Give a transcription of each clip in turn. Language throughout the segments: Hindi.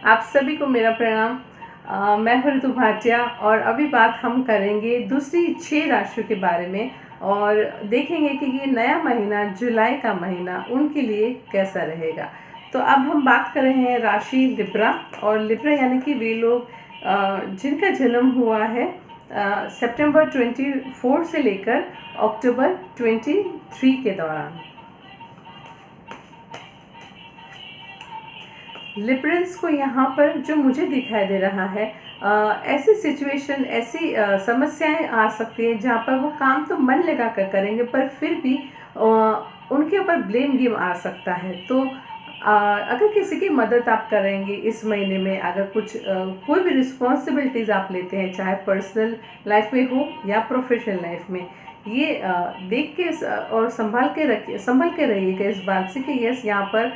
आप सभी को मेरा प्रणाम। मैं हूं ऋतु भाटिया और अभी बात हम करेंगे दूसरी 6 राशियों के बारे में और देखेंगे कि ये नया महीना जुलाई का महीना उनके लिए कैसा रहेगा। तो अब हम बात कर रहे हैं राशि लिब्रा। और लिब्रा यानी कि वे लोग जिनका जन्म हुआ है सितंबर 24 से लेकर अक्टूबर 23 के दौरान। लिब्रल्स को यहाँ पर जो मुझे दिखाई दे रहा है, ऐसी सिचुएशन, ऐसी समस्याएं आ सकती हैं जहाँ पर वो काम तो मन लगा कर करेंगे पर फिर भी उनके ऊपर ब्लेम गेम आ सकता है। तो अगर किसी की मदद आप करेंगे इस महीने में, अगर कोई भी रिस्पॉन्सिबिलिटीज़ आप लेते हैं, चाहे पर्सनल लाइफ में हो या प्रोफेशनल लाइफ में, ये देख के और संभल के रहिएगा इस बात से कि यस, यहाँ पर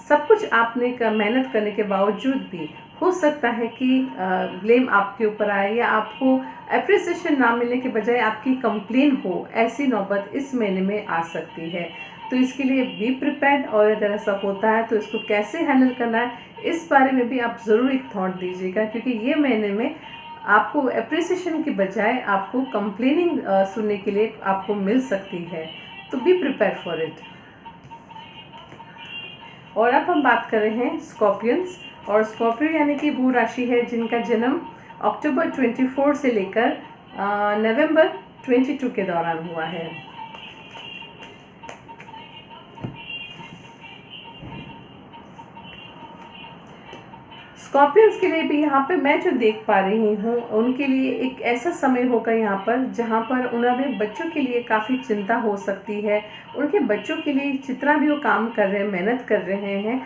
सब कुछ आपने मेहनत करने के बावजूद भी हो सकता है कि ब्लेम आपके ऊपर आए या आपको अप्रिसिएशन ना मिलने के बजाय आपकी कंप्लेन हो, ऐसी नौबत इस महीने में आ सकती है। तो इसके लिए बी प्रिपेयर्ड, और अगर ऐसा होता है तो इसको कैसे हैंडल करना है इस बारे में भी आप ज़रूर एक थॉट दीजिएगा, क्योंकि ये महीने में आपको अप्रिसिएशन के बजाय आपको कंप्लेनिंग सुनने के लिए आपको मिल सकती है। तो बी प्रिपेयर फॉर इट। और अब हम बात कर रहे हैं स्कॉर्पियंस। और स्कॉर्पियो यानी कि वो राशि है जिनका जन्म अक्टूबर 24 से लेकर नवंबर 22 के दौरान हुआ है। स्कॉर्पियंस के लिए भी यहाँ पे मैं जो देख पा रही हूँ, उनके लिए एक ऐसा समय होगा यहाँ पर जहाँ पर उन्हें बच्चों के लिए काफ़ी चिंता हो सकती है। उनके बच्चों के लिए जितना भी वो काम कर रहे हैं, मेहनत कर रहे हैं,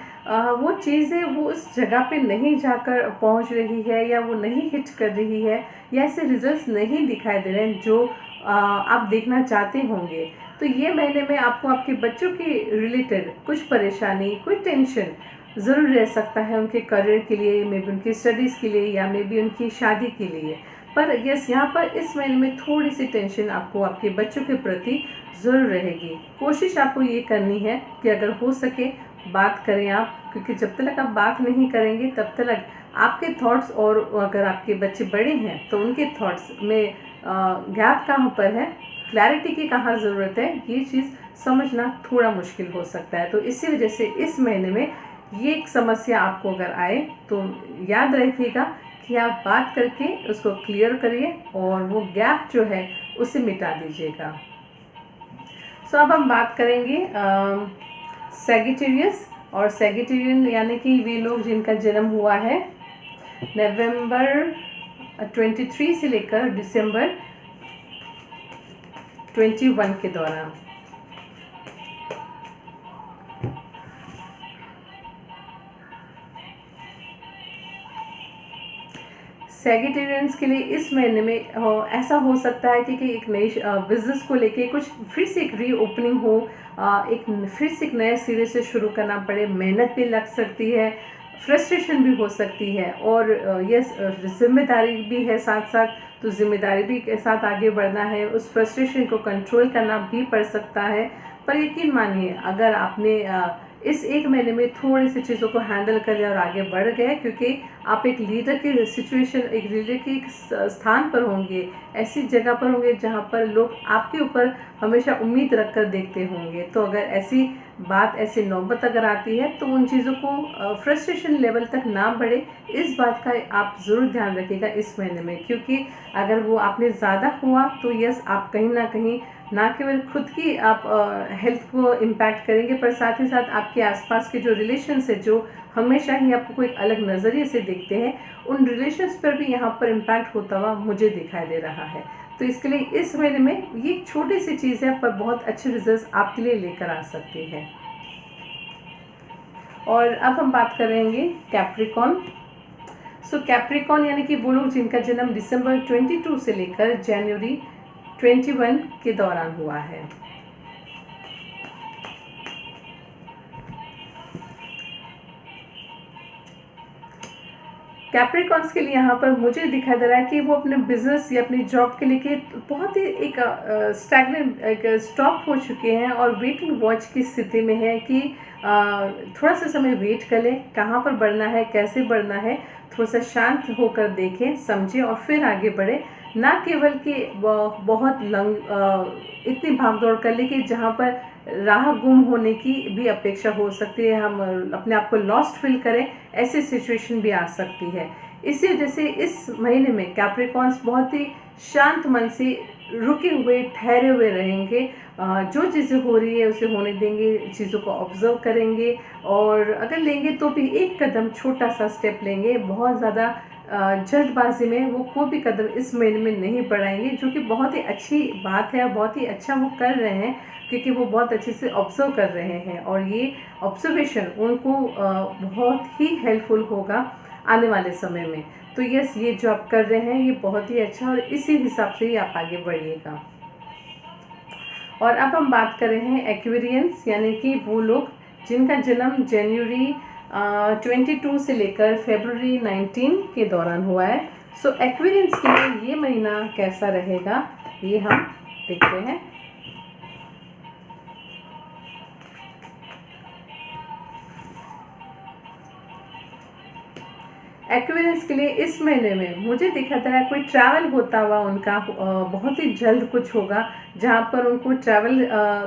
वो चीज़ें वो उस जगह पे नहीं जाकर पहुँच रही है या वो नहीं हिट कर रही है या ऐसे रिजल्ट्स नहीं दिखाई दे रहे हैं जो आप देखना चाहते होंगे। तो ये महीने में आपको आपके बच्चों के रिलेटेड कुछ परेशानी, कुछ टेंशन ज़रूर रह सकता है, उनके करियर के लिए, मे बी उनकी स्टडीज़ के लिए या मे बी उनकी शादी के लिए। पर यस, यहाँ पर इस महीने में थोड़ी सी टेंशन आपको आपके बच्चों के प्रति ज़रूर रहेगी। कोशिश आपको ये करनी है कि अगर हो सके बात करें आप, क्योंकि जब तक आप बात नहीं करेंगे तब तक आपके थॉट्स, और अगर आपके बच्चे बड़े हैं तो उनके थॉट्स में गैप कहाँ पर है, क्लैरिटी की कहाँ ज़रूरत है, ये चीज़ समझना थोड़ा मुश्किल हो सकता है। तो इसी वजह से इस महीने में ये एक समस्या आपको अगर आए तो याद रखिएगा कि आप बात करके उसको क्लियर करिए और वो गैप जो है उसे मिटा दीजिएगा। सो अब हम बात करेंगे सैगिटेरियस। और सैगिटेरियन यानी कि वे लोग जिनका जन्म हुआ है नवंबर 23 से लेकर दिसंबर 21 के दौरान। सैगिटेरियंस के लिए इस महीने में ऐसा हो सकता है कि एक नई बिजनेस को लेके कुछ फिर से एक रीओपनिंग हो, एक फिर से एक नए सिरे से शुरू करना पड़े, मेहनत भी लग सकती है, फ्रस्ट्रेशन भी हो सकती है, और यस, जिम्मेदारी भी है साथ साथ, तो जिम्मेदारी भी के साथ आगे बढ़ना है, उस फ्रस्ट्रेशन को कंट्रोल करना भी पड़ सकता है। पर यकीन मानिए, अगर आपने इस एक महीने में थोड़ी सी चीज़ों को हैंडल कर लिया और आगे बढ़ गए, क्योंकि आप एक लीडर की सिचुएशन, एक लीडर के एक स्थान पर होंगे, ऐसी जगह पर होंगे जहां पर लोग आपके ऊपर हमेशा उम्मीद रखकर देखते होंगे। तो अगर ऐसी बात, ऐसी नौबत अगर आती है तो उन चीज़ों को फ्रस्ट्रेशन लेवल तक ना बढ़े, इस बात का आप ज़रूर ध्यान रखिएगा इस महीने में। क्योंकि अगर वो आपने ज़्यादा हुआ तो यस, आप कहीं ना कहीं ना केवल खुद की आप हेल्थ को इम्पैक्ट करेंगे, पर साथ ही साथ आपके आसपास के जो रिलेशंस है, जो हमेशा ही आपको एक अलग नज़रिए से देखते हैं, उन रिलेशंस पर भी यहाँ पर इम्पैक्ट होता हुआ मुझे दिखाई दे रहा है। तो इसके लिए इस महीने में ये एक छोटी सी चीज़ है पर बहुत अच्छे रिजल्ट आपके लिए लेकर आ सकती है। और अब हम बात करेंगे कैप्रिकॉन। सो कैप्रिकॉन यानी कि वो लोग जिनका जन्म दिसंबर 22 से लेकर जनवरी 21 के दौरान हुआ है। कैप्रिकॉन्स के लिए यहाँ पर मुझे दिखाई दे रहा है कि वो अपने बिजनेस या अपनी जॉब के लिए बहुत ही एक स्टैग्नेंट, एक स्टॉप हो चुके हैं और वेट एंड वॉच की स्थिति में है कि थोड़ा सा समय वेट कर लें, कहाँ पर बढ़ना है, कैसे बढ़ना है, थोड़ा सा शांत होकर देखें, समझें और फिर आगे बढ़े। ना केवल कि बहुत इतनी भागदौड़ कर ले कि जहाँ पर राह गुम होने की भी अपेक्षा हो सकती है, हम अपने आप को लॉस्ट फील करें, ऐसी सिचुएशन भी आ सकती है। इसी वजह से इस महीने में कैप्रिकॉन्स बहुत ही शांत मन से रुके हुए, ठहरे हुए रहेंगे। जो चीज़ें हो रही है उसे होने देंगे, चीज़ों को ऑब्जर्व करेंगे और अगर लेंगे तो भी एक कदम, छोटा सा स्टेप लेंगे। बहुत ज़्यादा जल्दबाजी में वो कोई भी कदम इस महीने में नहीं बढ़ाएंगे, जो कि बहुत ही अच्छी बात है और बहुत ही अच्छा वो कर रहे हैं, क्योंकि वो बहुत अच्छे से ऑब्जर्व कर रहे हैं और ये ऑब्जर्वेशन उनको बहुत ही हेल्पफुल होगा आने वाले समय में। तो यस, ये जो आप कर रहे हैं ये बहुत ही अच्छा, और इसी हिसाब से ही आप आगे बढ़िएगा। और अब हम बात कर रहे हैं एक्वेरियंस, यानी कि वो लोग जिनका जन्म जनवरी 22 से लेकर फरवरी 19 के दौरान हुआ है। सो एक्वेरियंस के लिए ये महीना कैसा रहेगा ये हम देखते हैं। एक्वेरियंस के लिए इस महीने में मुझे दिखा था कोई ट्रैवल होता हुआ उनका बहुत ही जल्द कुछ होगा, जहाँ पर उनको ट्रैवल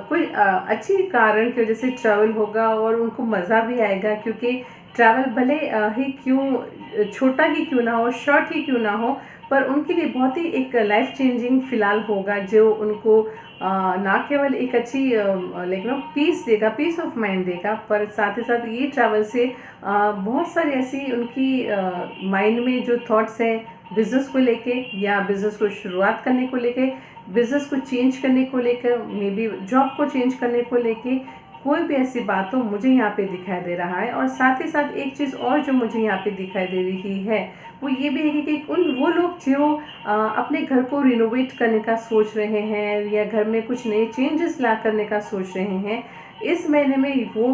कोई अच्छी कारण की वजह से ट्रैवल होगा और उनको मज़ा भी आएगा, क्योंकि ट्रैवल भले ही क्यों छोटा ही क्यों ना हो, शॉर्ट ही क्यों ना हो, पर उनके लिए बहुत ही एक लाइफ चेंजिंग फिलहाल होगा, जो उनको ना केवल एक अच्छी लेकिन पीस देगा, पीस ऑफ माइंड देगा, पर साथ ही साथ ये ट्रैवल से बहुत सारी ऐसी उनकी माइंड में जो थॉट्स हैं बिज़नेस को लेके या बिज़नेस को शुरुआत करने को लेके, बिज़नेस को चेंज करने को लेकर, मे बी जॉब को चेंज करने को लेके, कोई भी ऐसी बात हो मुझे यहाँ पे दिखाई दे रहा है। और साथ ही साथ एक चीज़ और जो मुझे यहाँ पे दिखाई दे रही है वो ये भी है कि वो लोग जो अपने घर को रिनोवेट करने का सोच रहे हैं या घर में कुछ नए चेंजेस ला करने का सोच रहे हैं, इस महीने में वो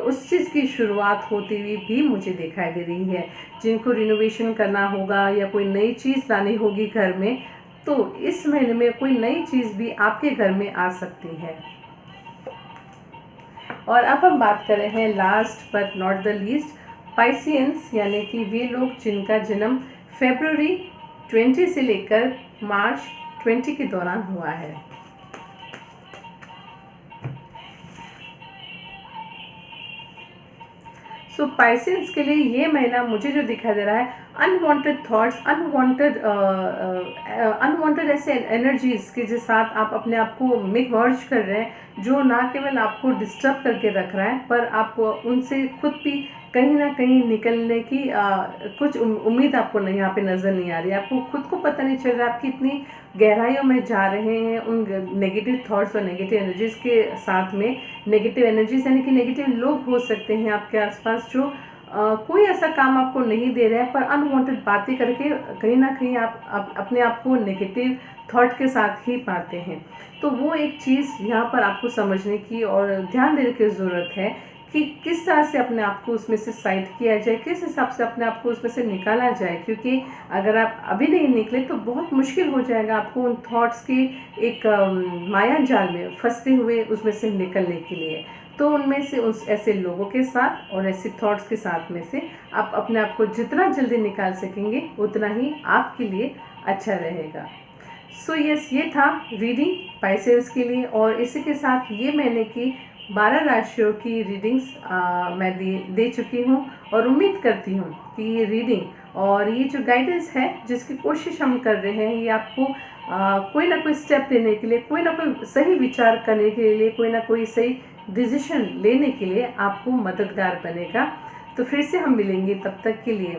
उस चीज़ की शुरुआत होती हुई भी मुझे दिखाई दे रही है। जिनको रिनोवेशन करना होगा या कोई नई चीज़ लानी होगी घर में, तो इस महीने में कोई नई चीज़ भी आपके घर में आ सकती है। और अब हम बात कर रहे हैं last but not the least, Pisceans, यानी कि वे लोग जिनका जन्म फरवरी 20 से लेकर मार्च 20 के दौरान हुआ है। सो पाइसेंस के लिए ये महीना मुझे जो दिखाई दे रहा है, अनवांटेड थॉट्स, अनवांटेड ऐसे एनर्जीज के जो साथ आप अपने आप को मर्ज कर रहे हैं, जो ना केवल आपको डिस्टर्ब करके रख रहा है, पर आप उनसे खुद भी कहीं ना कहीं निकलने की कुछ उम्मीद आपको नहीं, यहाँ पे नज़र नहीं आ रही। आपको खुद को पता नहीं चल रहा आप कितनी गहराइयों में जा रहे हैं उन नेगेटिव थॉट्स और नेगेटिव एनर्जीज के साथ में। नेगेटिव एनर्जीज यानी कि नेगेटिव लोग हो सकते हैं आपके आसपास, जो कोई ऐसा काम आपको नहीं दे रहे हैं, पर अनवांटेड बातें करके कहीं ना कहीं आप अपने आप को नेगेटिव थॉट के साथ ही पाते हैं। तो वो एक चीज़ यहाँ पर आपको समझने की और ध्यान देने की ज़रूरत है कि किस तरह से अपने आप को उसमें से साइड किया जाए, किस हिसाब से अपने आप को उसमें से निकाला जाए, क्योंकि अगर आप अभी नहीं निकले तो बहुत मुश्किल हो जाएगा आपको उन थॉट्स के एक माया जाल में फंसते हुए उसमें से निकलने के लिए। तो उनमें से उस ऐसे लोगों के साथ और ऐसे थॉट्स के साथ में से आप अपने आप को जितना जल्दी निकाल सकेंगे उतना ही आपके लिए अच्छा रहेगा। सो यस, ये था रीडिंग पाइसेंस के लिए, और इसी के साथ ये महीने की 12 राशियों की रीडिंग्स मैं दे चुकी हूँ, और उम्मीद करती हूँ कि ये रीडिंग और ये जो गाइडेंस है जिसकी कोशिश हम कर रहे हैं, ये आपको कोई ना कोई स्टेप लेने के लिए, कोई ना कोई सही विचार करने के लिए, कोई ना कोई सही डिसीजन लेने के लिए आपको मददगार बनेगा। तो फिर से हम मिलेंगे, तब तक के लिए